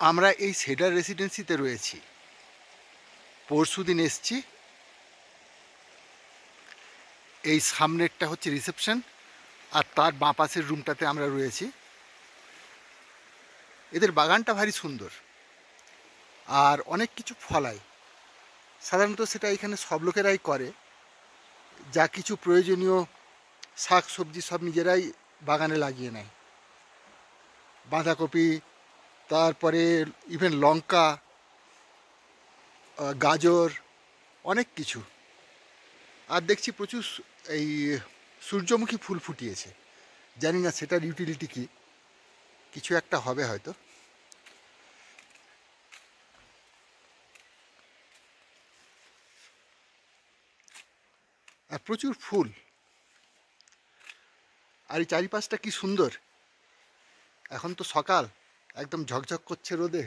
আমরা এই সেডার রেসিডেন্সিতে রয়েছি। পরশুদিন এসছি। এই সামনেরটা হচ্ছে রিসেপশন, আর তার বাঁ পাশের রুমটাতে আমরা রয়েছি। এদের বাগানটা ভারী সুন্দর আর অনেক কিছু ফলায়। সাধারণত সেটা এখানে সব লোকেরাই করে, যা কিছু প্রয়োজনীয় শাক সবজি সব নিজেরাই বাগানে লাগিয়ে নেয়। বাঁধাকপি, তারপরে ইভেন লঙ্কা, গাজর, অনেক কিছু। আর দেখছি প্রচুর এই সূর্যমুখী ফুল ফুটিয়েছে। জানি না সেটার ইউটিলিটি কি, কিছু একটা হবে হয়তো। আর প্রচুর ফুল, আর এই চারিপাশটা কি সুন্দর। এখন তো সকাল, একদম ঝকঝক করছে রোদে।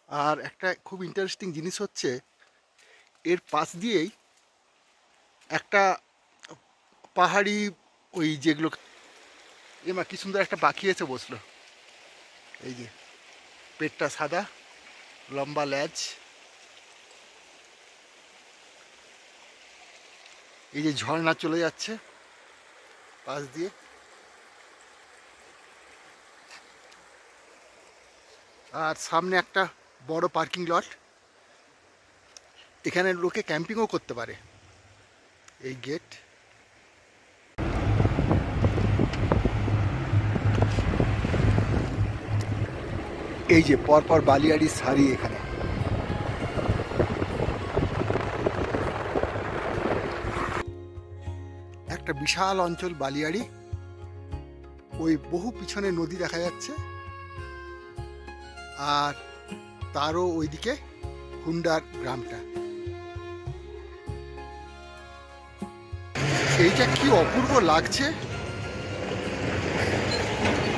আর একটা খুব ইন্টারেস্টিং জিনিস হচ্ছে, এর পাশ দিয়েই একটা পাহাড়ি ওই যেগুলো, এমা কি সুন্দর একটা পাখি এসে বসলো। এই যে পেটটা সাদা, লম্বা ল্যাজ, এই যে ঝর্ণা চলে যাচ্ছে পাশ দিয়ে। আর সামনে একটা বড় পার্কিং লট, এখানে লোকে ক্যাম্পিংও করতে পারে। এই গেট। এই যে পরপর বালিয়াড়ির সারি, এখানে একটা বিশাল অঞ্চল বালিয়াড়ি। ওই বহু পিছনে নদী দেখা যাচ্ছে, আর তারও ওইদিকে হুন্ডার গ্রামটা। এইটা কি অপূর্ব লাগছে,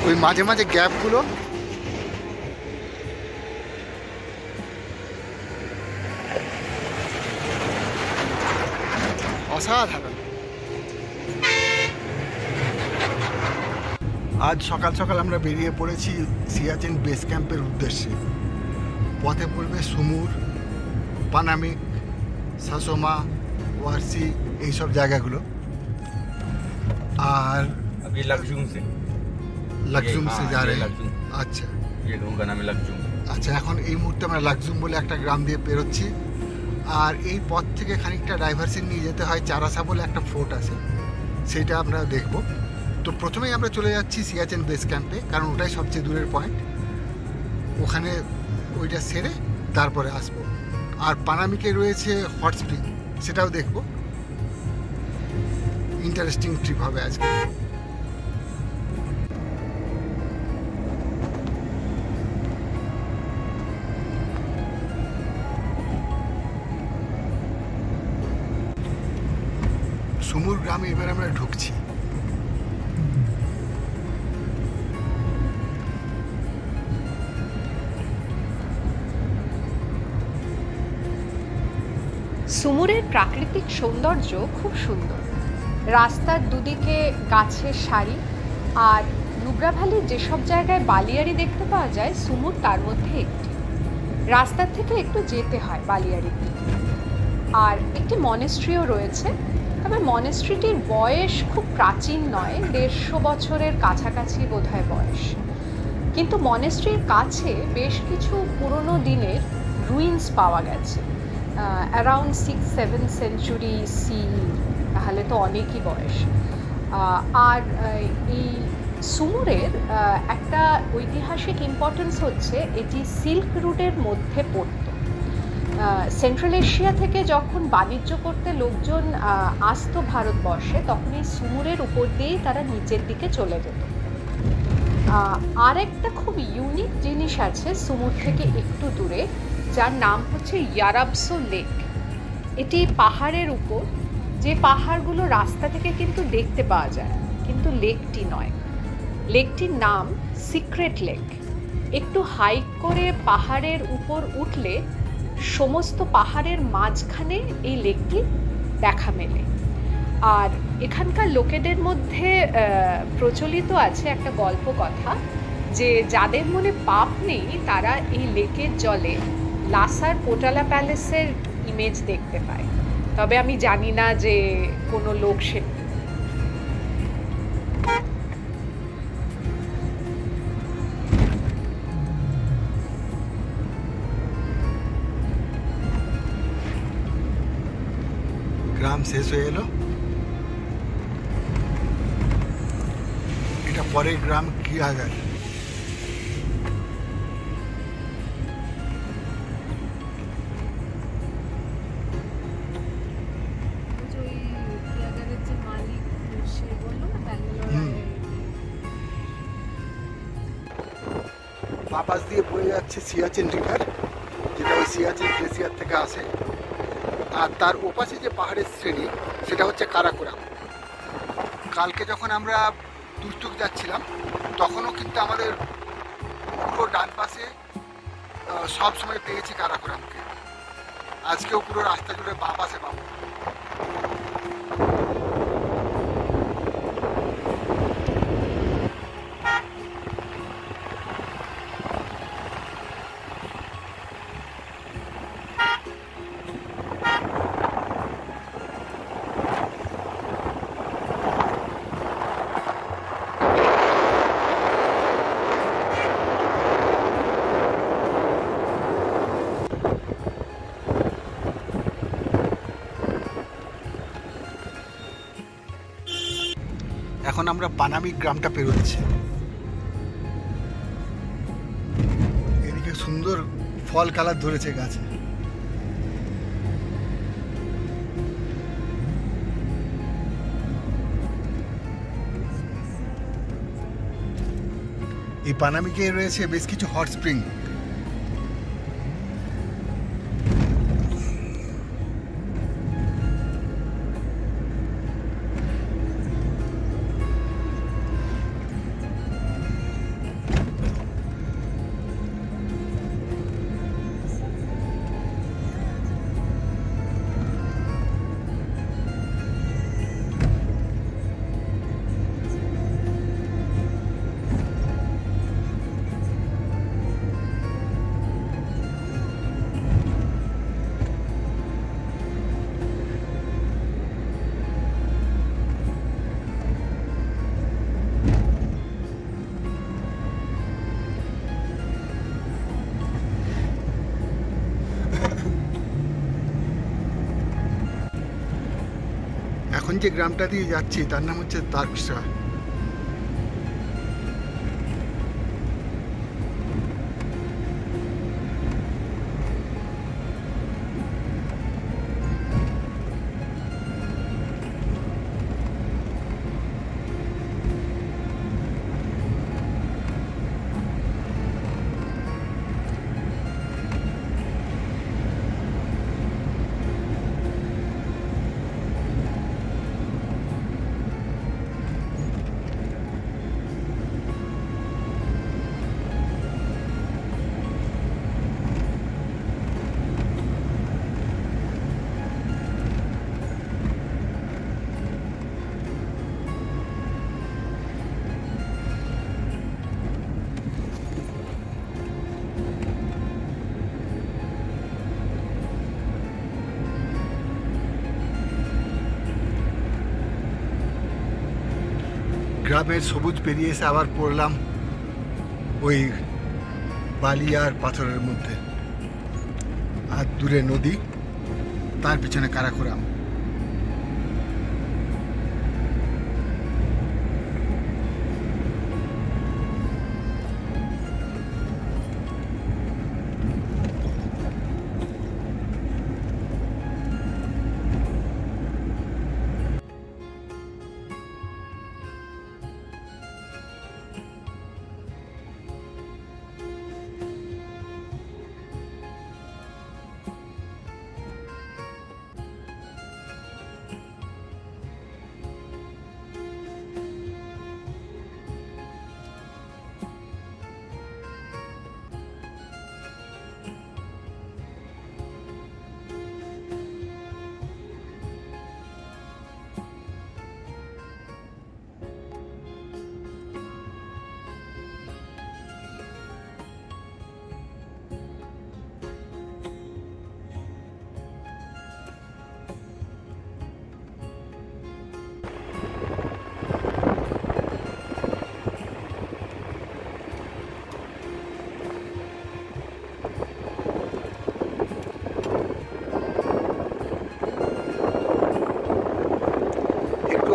ওই মাঝে মাঝে গ্যাপগুলো। অসাধারণ। আজ সকাল সকাল আমরা বেরিয়ে পড়েছি সিয়াচেন বেস ক্যাম্পের উদ্দেশ্যে। পথে পড়বে সুমুর, পানামিক, সাসোমা, ওয়ারসি, এইসব জায়গাগুলো। আর अभी लक्जुम से যা রে। আচ্ছা, ये लोगों का नाम है लक्जुम। আচ্ছা, এখন এই মুহূর্তে আমরা লাকজুম বলে একটা গ্রাম দিয়ে পেরোচ্ছি। আর এই পথ থেকে খানিকটা ডাইভারশন নিয়ে যেতে হয়। চারাসা বলে একটা ফোর্ট আছে, সেটা আমরা দেখব। তো প্রথমেই আমরা চলে যাচ্ছি সিয়াচেন বেস ক্যাম্পে, কারণ ওটাই সবচেয়ে দূরের পয়েন্ট। ওখানে ওইটা সেরে তারপরে আসবো। আর পানামিকে রয়েছে হট স্প্রিং, সেটাও দেখব। ইন্টারেস্টিং ট্রিপ হবে আজকে। সুমুর গ্রামে এবার আমরা ঢুকছি। সুমুরের প্রাকৃতিক সৌন্দর্য খুব সুন্দর। রাস্তার দুদিকে গাছের সারি, আর নুব্রা ভ্যালির যেসব জায়গায় বালিয়াড়ি দেখতে পাওয়া যায়, সুমুর তার মধ্যে একটি। রাস্তার থেকে একটু যেতে হয় বালিয়াড়ির দিকে। আর একটি মনেস্ট্রিও রয়েছে, তবে মনেস্ট্রিটির বয়স খুব প্রাচীন নয়, 150 বছরের কাছাকাছি বোধহয় বয়স। কিন্তু মনেস্ট্রির কাছে বেশ কিছু পুরনো দিনের রুইন্স পাওয়া গেছে, অ্যারাউন্ড 6-7 সেঞ্চুরি সি, তাহলে তো অনেকই বয়স। আর এই সুমুরের একটা ঐতিহাসিক ইম্পর্টেন্স হচ্ছে, এটি সিল্ক রুটের মধ্যে পড়ত। সেন্ট্রাল এশিয়া থেকে যখন বাণিজ্য করতে লোকজন আসতো ভারতবর্ষে, তখন এই সুমুরের উপর দিয়েই তারা নিচের দিকে চলে যেত। আরেকটা খুব ইউনিক জিনিস আছে সুমুর থেকে একটু দূরে, যার নাম হচ্ছে ইয়ারাবসো লেক। এটি পাহাড়ের উপর, যে পাহাড়গুলো রাস্তা থেকে কিন্তু দেখতে পাওয়া যায়, কিন্তু লেকটি নয়। লেকটির নাম সিক্রেট লেক। একটু হাইক করে পাহাড়ের উপর উঠলে সমস্ত পাহাড়ের মাঝখানে এই লেকটি দেখা মেলে। আর এখানকার লোকেদের মধ্যে প্রচলিত আছে একটা গল্প কথা, যে যাদের মনে পাপ নেই তারা এই লেকের জলে লাসার পোটালা প্যালেসের ইমেজ দেখতে পায়। তবে আমি জানি না যে কোনো লোক সে গ্রাম শেষ হয়ে এলো। এটা পরের গ্রাম কিয়াগার। বাপাস দিয়ে বয়ে যাচ্ছে সিয়াচেন রিভার, যেটা ওই সিয়াচেন গ্লেসিয়ার থেকে আসে। আর তার ওপাশে যে পাহাড়ের শ্রেণী সেটা হচ্ছে কারাকোরাম। কালকে যখন আমরা তুর্তুক যাচ্ছিলাম তখনও কিন্তু আমাদের পুরো ডান পাশে সব সময় পেয়েছি কারাকোরামকে। আজকেও পুরো রাস্তা জুড়ে বাঁ পাশে পাবো। এখন আমরা পানামি গ্রামটা পেরোচ্ছি। এদিকে সুন্দর ফল কালার ধরেছে গাছে। এই পানামিকে রয়েছে বেশ কিছু হট স্প্রিং। এখন যে গ্রামটা দিয়ে যাচ্ছি তার নাম হচ্ছে তার্কসা। গ্রামের সবুজ পেরিয়ে এসে আবার পড়লাম ওই বালি আর পাথরের মধ্যে। আর দূরে নদী, তার পিছনে কারাকোরাম।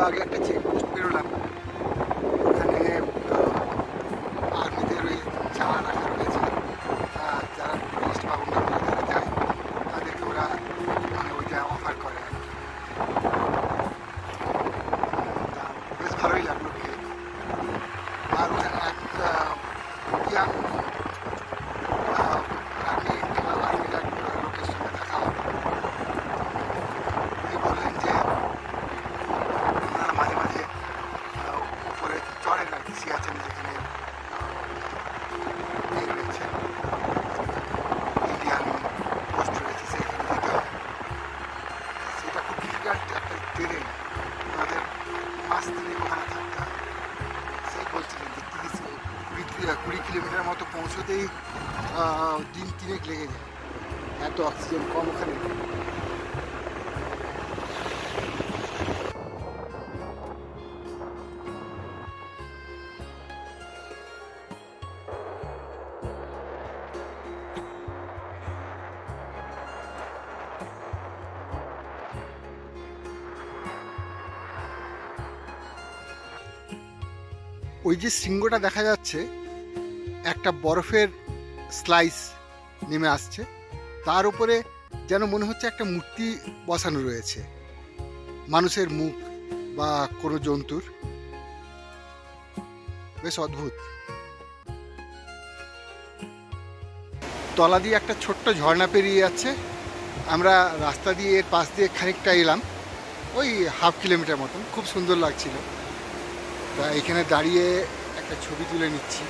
আগে একটা চেকপোস্ট পেরোলাম, ওখানে আর্মিদের ওই চা রাখা রয়েছে, যারা টুরিস্ট বা অন্য যারা যায় তাদেরকে ওরা মানে ওইটা অফার করে আর কি। বেশ ভালোই লাগলো খেয়ে। আর ওখানে এক ইয়াং আর্মির এক লোকের সঙ্গে দেখা হলো। উনি বললেন যে ওনারা মাঝে মাঝে উপরে চড়েন আর কি, সিয়াচেনে যেখানে রয়েছে ইন্ডিয়ান পোস্ট রয়েছে, সেখানে যেতে হয়। সেটা খুব ডিফিকাল্ট একটা ট্রেন, আমাদের 5 দিনে ওখানে থাকতে হয়। সেই বলছিলেন যে 20 কিলোমিটার মতো পৌঁছতেই দিন 3 লেগে যায়, এত অক্সিজেন কম ওখানে। ওই যে শৃঙ্গটা দেখা যাচ্ছে, একটা বরফের স্লাইস নেমে আসছে, তার উপরে যেন মনে হচ্ছে একটা মূর্তি বসানো রয়েছে, মানুষের মুখ বা কোনো জন্তুর। বেশ অদ্ভুত। তলা দিয়ে একটা ছোট্ট ঝর্ণা পেরিয়ে যাচ্ছে, আমরা রাস্তা দিয়ে এর পাশ দিয়ে খানিকটা এলাম, ওই 1/2 কিলোমিটার মতন। খুব সুন্দর লাগছিল, তা এখানে দাঁড়িয়ে একটা ছবি তুলে নিচ্ছি।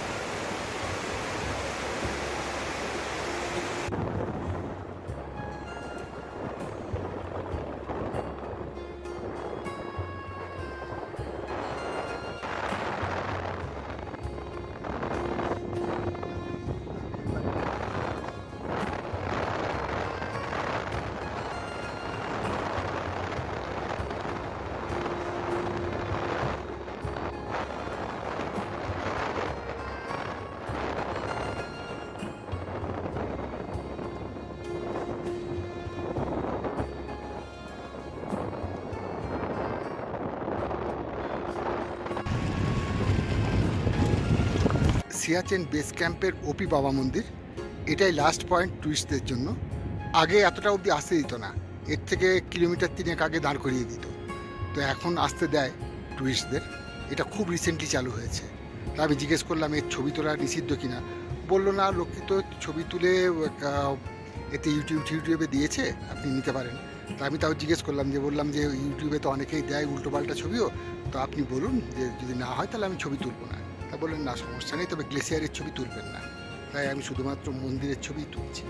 সিয়াচেন বেস ক্যাম্পের ওপি বাবা মন্দির, এটাই লাস্ট পয়েন্ট টুরিস্টদের জন্য। আগে এতটা অবধি আসতে দিত না, এর থেকে কিলোমিটার 3 আগে দাঁড় করিয়ে দিত, তো এখন আসতে দেয় টুরিস্টদের। এটা খুব রিসেন্টলি চালু হয়েছে। তা আমি জিজ্ঞেস করলাম এর ছবি তোলা নিষিদ্ধ কিনা, বললো না, লোকে তো ছবি তুলে এতে ইউটিউবে দিয়েছে, আপনি নিতে পারেন। তা আমি তাও জিজ্ঞেস করলাম, যে বললাম যে ইউটিউবে তো অনেকেই দেয় উল্টোপাল্টা ছবিও, তো আপনি বলুন যে যদি না হয় তাহলে আমি ছবি তুলব না। তা বললেন না, সমস্যা নেই, তবে গ্লেসিয়ারের ছবি তুলবেন না। তাই আমি শুধুমাত্র মন্দিরের ছবিই তুলছি।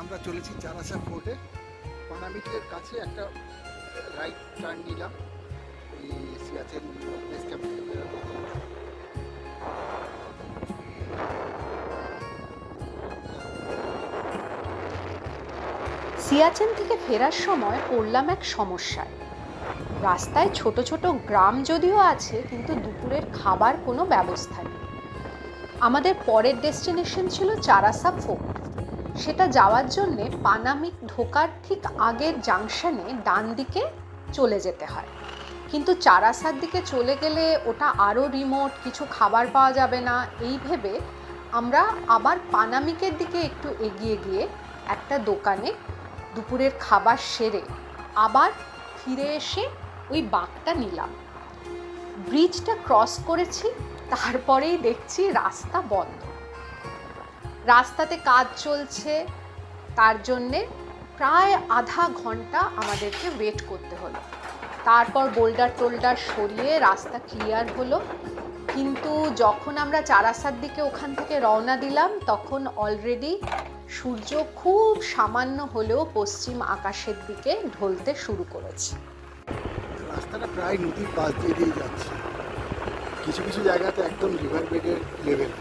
আমরা চলেছি চারাসা ফোর্টে। পানামিকের কাছে একটা রাইট টার্ন নিলাম এই সিয়াচেন বেস ক্যাম্প থেকে বেরোনোর জন্য। সিয়াচেন থেকে ফেরার সময় পড়লাম এক সমস্যায়। রাস্তায় ছোট ছোট গ্রাম যদিও আছে, কিন্তু দুপুরের খাবার কোনো ব্যবস্থা নেই। আমাদের পরের ডেস্টিনেশন ছিল চারাসা ফোর্ট। সেটা যাওয়ার জন্যে পানামিক ঢোকার ঠিক আগের জাংশনে ডান দিকে চলে যেতে হয়, কিন্তু চারাসার দিকে চলে গেলে ওটা আরও রিমোট, কিছু খাবার পাওয়া যাবে না। এই ভেবে আমরা আবার পানামিকের দিকে একটু এগিয়ে গিয়ে একটা দোকানে দুপুরের খাবার সেরে আবার ফিরে এসে ওই বাঁকটা নিলাম। ব্রিজটা ক্রস করেছি, তারপরেই দেখছি রাস্তা বন্ধ। রাস্তাতে কাজ চলছে, তার জন্যে প্রায় আধা ঘন্টা আমাদেরকে ওয়েট করতে হলো। তারপর বোল্ডার টোল্ডার সরিয়ে রাস্তা ক্লিয়ার হলো, কিন্তু যখন আমরা চারাসার দিকে ওখান থেকে রওনা দিলাম তখন অলরেডি সূর্য খুব সামান্য হলেও পশ্চিম আকাশের দিকে ঢলতে শুরু করেছে। রাস্তাটা প্রায় নদীর পাশ দিয়ে যাচ্ছে, কিছু কিছু জায়গাতে একদম রিভার বেডের লেভেল।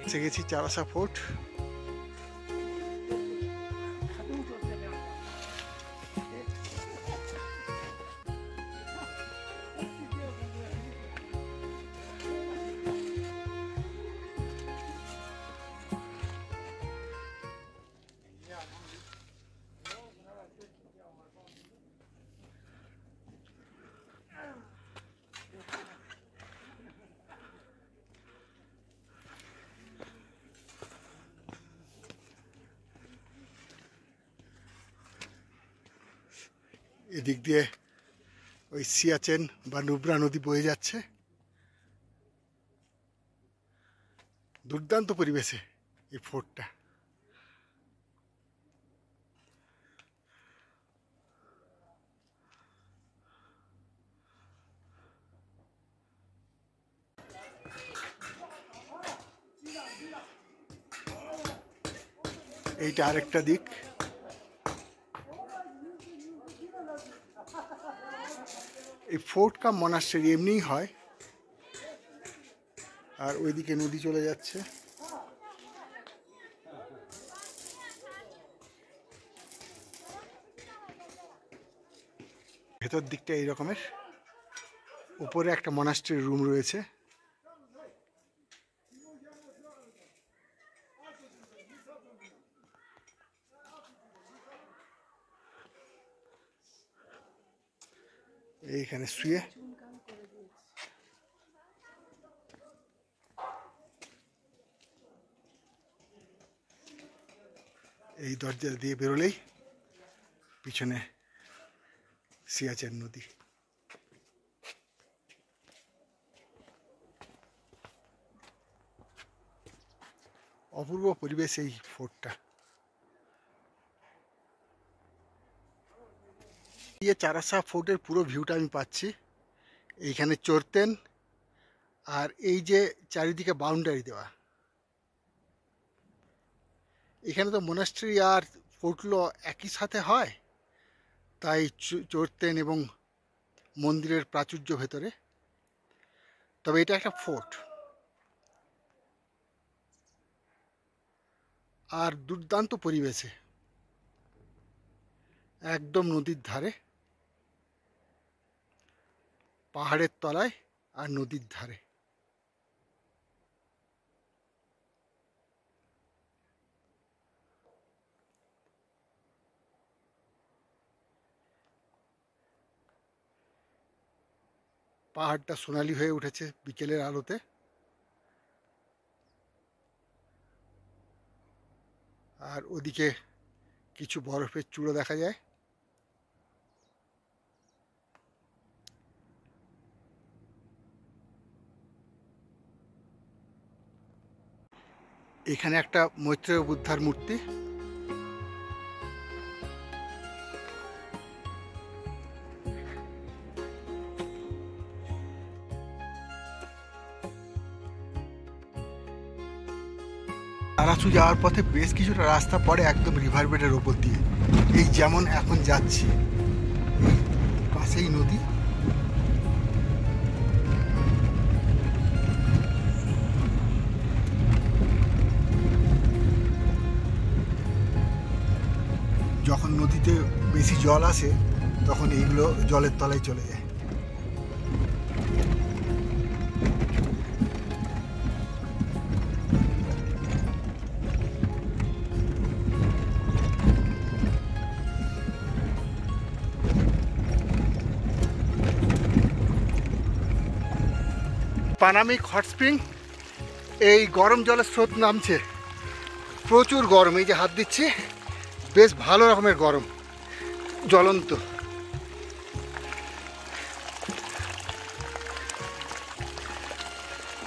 পৌঁছে গেছি চারাসা ফোর্ট। এদিক দিয়ে ওই সিয়াচেন বা নুব্রা নদী বয়ে যাচ্ছে। দুর্দান্ত পরিবেশে এই ফোর্টটা। এইটা আরেকটা দিক। এই ফোর্ট কাম মনাস্টারি এমনিই হয়। আর ওইদিকে নদী চলে যাচ্ছে। ভেতর দিকটা এই রকমের। উপরে একটা মনাস্টারি রুম রয়েছে। এইখানে শুয়ে এই দরজা দিয়ে বেরোলেই পিছনে সিয়াচেন নদী। অপূর্ব পরিবেশ এই ফোর্টটা। চারাসা ফোর্টের পুরো ভিউটা আমি পাচ্ছি। এইখানে চড়তেন। আর এই যে চারিদিকে বাউন্ডারি দেওয়া, এখানে তো মোনাস্ট্রি আর ফোর্টগুলো একই সাথে হয়, তাই চড়তেন এবং মন্দিরের প্রাচুর্য ভেতরে। তবে এটা একটা ফোর্ট। আর দুর্দান্ত পরিবেশে, একদম নদীর ধারে, পাহাড়ের তলায় আর নদীর ধারে। পাহাড়টা সোনালি হয়ে উঠেছে বিকেলের আলোতে। আর ওদিকে কিছু বরফের চূড়ো দেখা যায়। এখানে একটা মৈত্রেয় বুদ্ধার মূর্তি। তারাসু যাওয়ার পথে বেশ কিছুটা রাস্তা পড়ে একদম রিভার বেডের ওপর দিয়ে। এই যেমন এখন যাচ্ছি, পাশেই নদী। যখন নদীতে বেশি জল আসে তখন এইগুলো জলের তলায় চলে যায়। Panamik hot spring. এই গরম জলের স্রোত নামছে, প্রচুর গরম। এই যে হাত দিচ্ছি, বেশ ভালো রকমের গরম, জ্বলন্ত।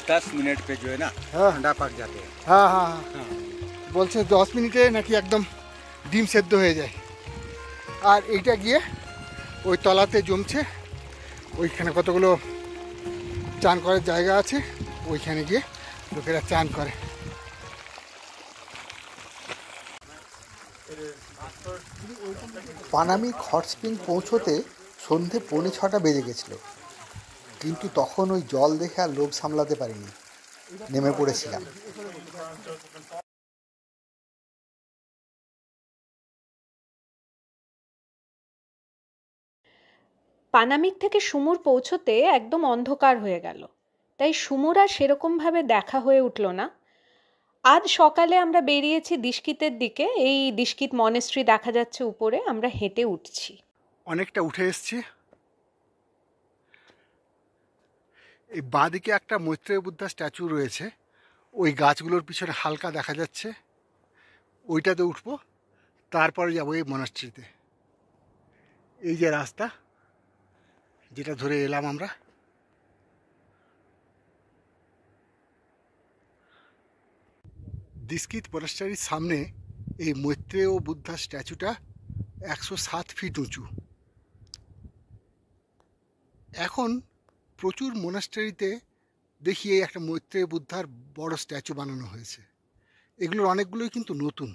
10 मिनट पे जो है ना ठंडा पक जाते हैं। হ্যাঁ হ্যাঁ হ্যাঁ, বলছে 10 মিনিটে নাকি একদম ডিম সেদ্ধ হয়ে যায়। আর এইটা গিয়ে ওই তলাতে জমছে। ওইখানে কতগুলো চান করার জায়গা আছে, ওইখানে গিয়ে লোকেরা চান করে। পানামিক হট স্প্রিং পৌঁছতে সন্ধে 5:45 বেজে গেছিল, কিন্তু তখন ওই জল দেখে আর লোভ সামলাতে পারিনি। নেমে পড়েছিলাম। পানামিক থেকে সুমুর পৌঁছতে একদম অন্ধকার হয়ে গেল, তাই সুমুর আর সেরকমভাবে দেখা হয়ে উঠল না। আজ সকালে আমরা বেরিয়েছি দিস্কিতের দিকে। এই দিস্কিত মনেস্ট্রি দেখা যাচ্ছে উপরে, আমরা হেঁটে উঠছি। অনেকটা উঠে এসছি। এই বাঁদিকে একটা মৈত্রেয় বুদ্ধা স্ট্যাচু রয়েছে, ওই গাছগুলোর পিছনে হালকা দেখা যাচ্ছে, ওইটাতে উঠবো, তারপরে যাবো এই মনাস্ট্রিতে। এই যে রাস্তা যেটা ধরে এলাম আমরা, দিস্কিত মনাস্ট্রির সামনে এই মৈত্রেয় বুদ্ধা স্ট্যাচুটা 107 ফিট উঁচু। এখন প্রচুর মোনাস্টারিতে দেখি এই একটা মৈত্রেয় বুদ্ধার বড় স্ট্যাচু বানানো হয়েছে। এগুলোর অনেকগুলোই কিন্তু নতুন।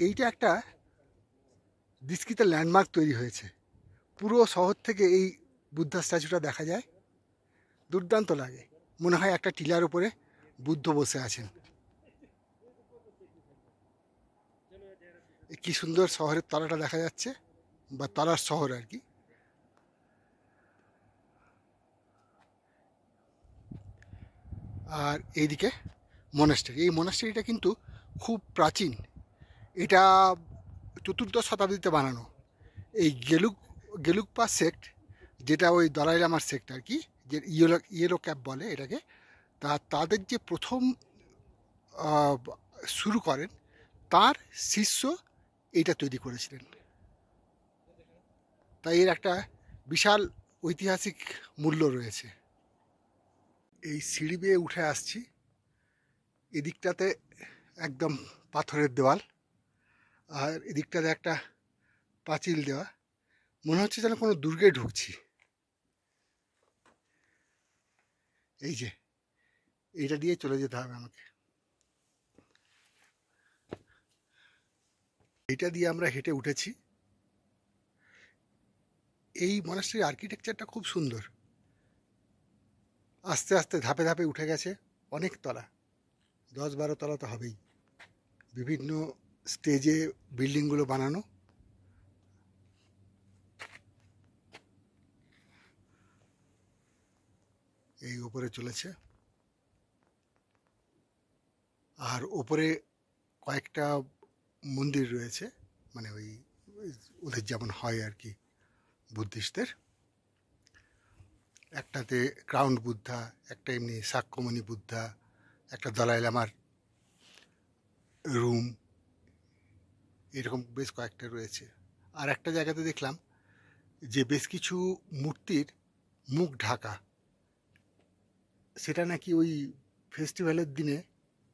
এইটা একটা দিস্কিতে ল্যান্ডমার্ক তৈরি হয়েছে। পুরো শহর থেকে এই বুদ্ধা স্ট্যাচুটা দেখা যায়, দুর্দান্ত লাগে। মনে হয় একটা টিলার উপরে বুদ্ধ বসে আছেন। কি সুন্দর শহরের তলাটা দেখা যাচ্ছে, বা তলার শহর আর কি। আর এইদিকে মনাস্টারি। এই মনাস্টারিটা কিন্তু খুব প্রাচীন। এটা 4র্দশ শতাব্দীতে বানানো। এই গেলুকপা সেক্ট, যেটা ওই দলাই লামার সেক্ট আর কি, যে ইয়েলো ক্যাপ বলে এটাকে, তাদের যে প্রথম শুরু করেন তার শিষ্য এইটা তৈরি করেছিলেন। তাই এর একটা বিশাল ঐতিহাসিক মূল্য রয়েছে। এই সিঁড়ি বেয়ে উঠে আসছি। এদিকটাতে একদম পাথরের দেওয়াল, আর এদিকটাতে একটা পাঁচিল দেওয়া। মনে হচ্ছে যেন কোনো দুর্গে ঢুকছি। এই যে এইটা দিয়ে চলে যেতে হবে আমাকে। এইটা দিয়ে আমরা হেঁটে উঠেছি। এই মনাস্ট্রির আর্কিটেকচারটা খুব সুন্দর। আস্তে আস্তে ধাপে ধাপে উঠে গেছে, অনেক তলা, 10-12 তলা তো হবেই। বিভিন্ন স্টেজে বিল্ডিংগুলো বানানো। এই ওপরে চলেছে, আর ওপরে কয়েকটা মন্দির রয়েছে, মানে ওদের যেমন হয় আর কি বুদ্ধিস্টদের। একটাতে ক্রাউন বুদ্ধা, একটা এমনি সাক্যমণি বুদ্ধা, একটা দলাই লামার রুম, এরকম বেশ কয়েকটা রয়েছে। আর একটা জায়গাতে দেখলাম যে বেশ কিছু মূর্তির মুখ ঢাকা। সেটা নাকি ওই ফেস্টিভ্যালের দিনে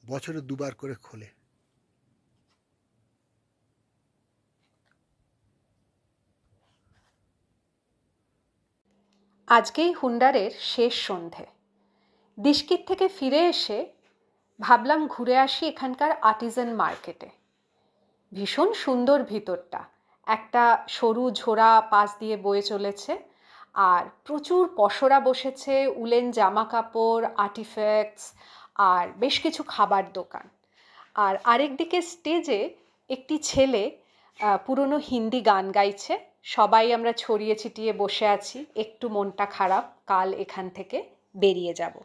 বছরে 2বার করে খোলে। আজকেই হুন্ডারের শেষ সন্ধে। দিস্কিত থেকে ফিরে এসে ভাবলাম ঘুরে আসি এখানকার আর্টিজান মার্কেটে। ভীষণ সুন্দর ভিতরটা, একটা সরু ঝোড়া পাশ দিয়ে বয়ে চলেছে, আর প্রচুর পসরা বসেছে, উলেন জামা কাপড়, আর্টিফ্যাক্টস, আর বেশ কিছু খাবার দোকান। আর আরেকদিকে স্টেজে একটি ছেলে পুরনো হিন্দি গান গাইছে। সবাই আমরা ছড়িয়ে ছিটিয়ে বসে আছি, একটু মনটা খারাপ, কাল এখান থেকে বেরিয়ে যাব।